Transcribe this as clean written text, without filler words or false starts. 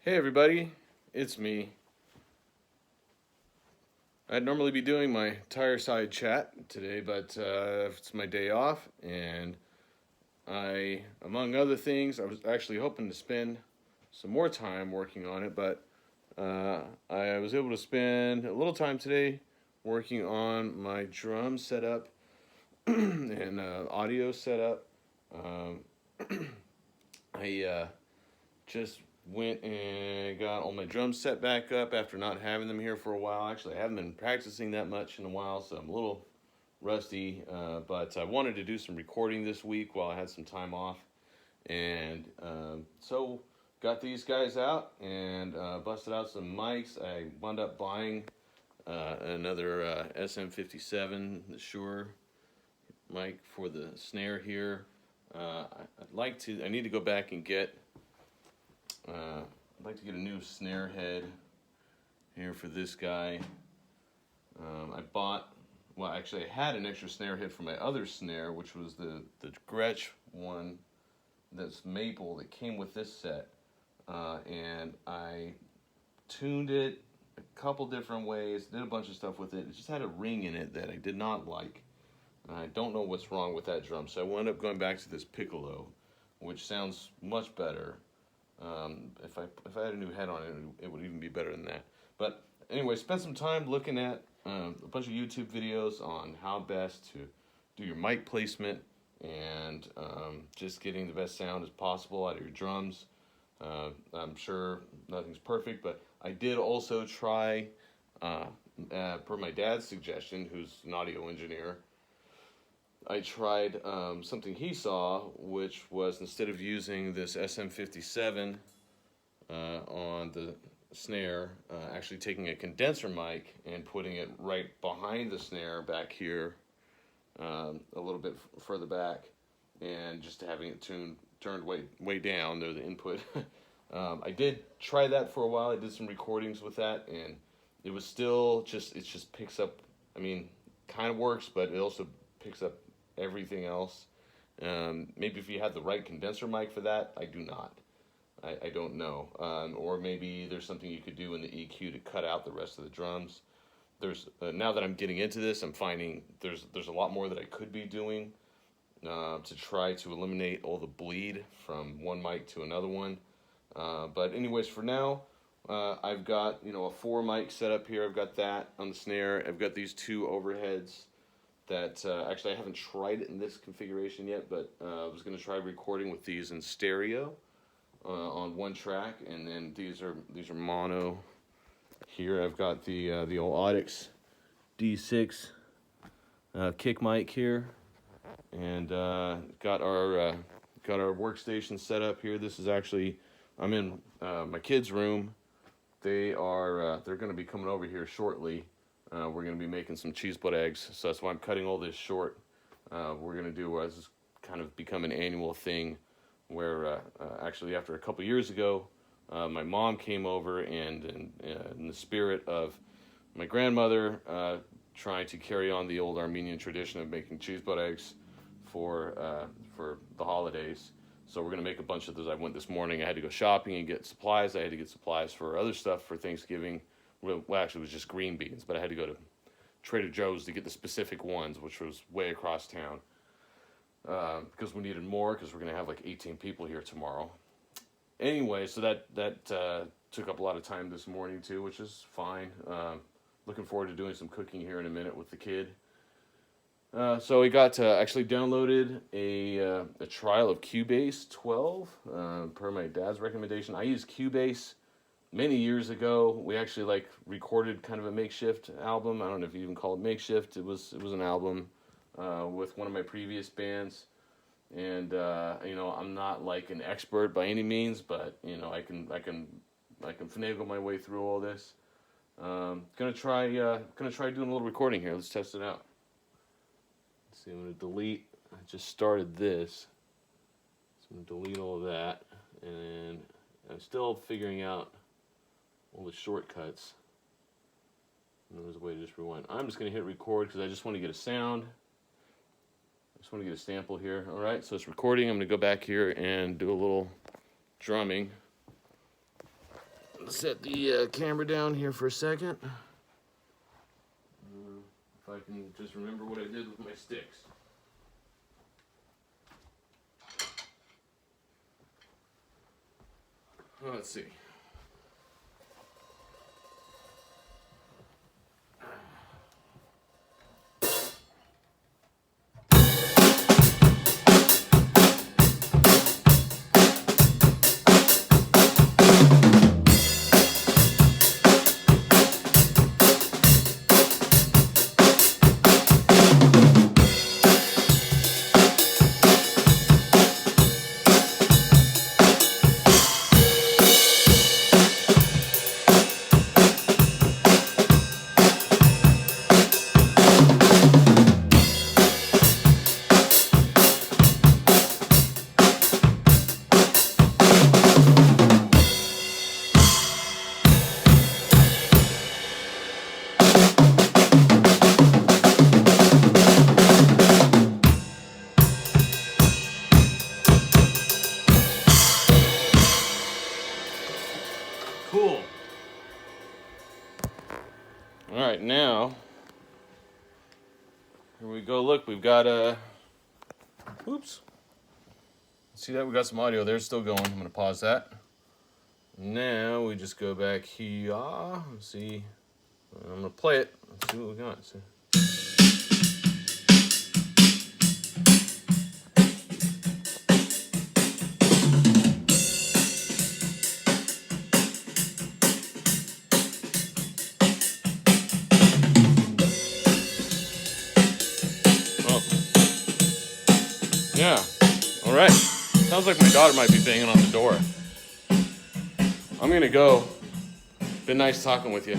Hey everybody, it's me. I'd normally be doing my tire side chat today, but it's my day off, and among other things, I was actually hoping to spend some more time working on it, but I was able to spend a little time today working on my drum setup and audio setup. Um, I just went and got all my drums set back up after not having them here for a while. Actually, I haven't been practicing that much in a while, so I'm a little rusty. But I wanted to do some recording this week while I had some time off, and so got these guys out and busted out some mics. I wound up buying another SM57, the Shure mic for the snare here. I need to go back and get I'd like to get a new snare head here for this guy. I had an extra snare head for my other snare, which was the Gretsch one that's maple that came with this set. And I tuned it a couple different ways, did a bunch of stuff with it. It just had a ring in it that I did not like. I don't know what's wrong with that drum, so I wound up going back to this piccolo, which sounds much better. If I had a new head on it, it would even be better than that. But anyway, spent some time looking at a bunch of YouTube videos on how best to do your mic placement and just getting the best sound as possible out of your drums. I'm sure nothing's perfect, but I did also try, per my dad's suggestion, who's an audio engineer, I tried something he saw, which was instead of using this SM57 on the snare, actually taking a condenser mic and putting it right behind the snare back here, a little bit further back, and just having it turned way down there, the input. I did try that for a while. I did some recordings with that, and it was still it just picks up. I mean, kind of works, but it also picks up everything else. Maybe if you had the right condenser mic for that, I do not. I don't know. Or maybe there's something you could do in the EQ to cut out the rest of the drums. There's now that I'm getting into this, I'm finding there's a lot more that I could be doing to try to eliminate all the bleed from one mic to another one. But anyways, for now, I've got a 4 mic setup here. I've got that on the snare. I've got these 2 overheads that actually I haven't tried it in this configuration yet, but I was going to try recording with these in stereo on one track, and then these are mono. Here I've got the old Audix D6 kick mic here, and got our workstation set up here. This is actually I'm in my kids' room. They're going to be coming over here shortly. We're going to be making some cheese butt eggs, so that's why I'm cutting all this short. We're going to do this is kind of become an annual thing, where actually after a couple years ago, my mom came over, and in the spirit of my grandmother trying to carry on the old Armenian tradition of making cheese butt eggs for the holidays. So we're going to make a bunch of those. I went this morning. I had to go shopping and get supplies. I had to get supplies for other stuff for Thanksgiving. Well, actually, it was just green beans, but I had to go to Trader Joe's to get the specific ones, which was way across town, because we needed more, because we're going to have like 18 people here tomorrow. Anyway, so that took up a lot of time this morning too, which is fine. Looking forward to doing some cooking here in a minute with the kid. So we got actually downloaded a trial of Cubase 12 per my dad's recommendation. I used Cubase many years ago. We actually recorded kind of a makeshift album. I don't know if you even call it makeshift. It was an album with one of my previous bands, and I'm not like an expert by any means, but I can finagle my way through all this. Gonna try doing a little recording here. Let's test it out. Let's see. I'm gonna delete. I just started this, so I'm gonna delete all of that, and I'm still figuring out all the shortcuts. And there's a way to just rewind. I'm just going to hit record because I just want to get a sound. I just want to get a sample here. All right, so it's recording. I'm going to go back here and do a little drumming. set the camera down here for a second. If I can just remember what I did with my sticks. Let's see. Cool. All right, now, here we go. Look, we've got oops. See that? We got some audio there, still going. I'm gonna pause that. Now we just go back here. Let's see. I'm gonna play it. Let's see what we got. See. Yeah. All right. Sounds like my daughter might be banging on the door. I'm gonna go. Been nice talking with you.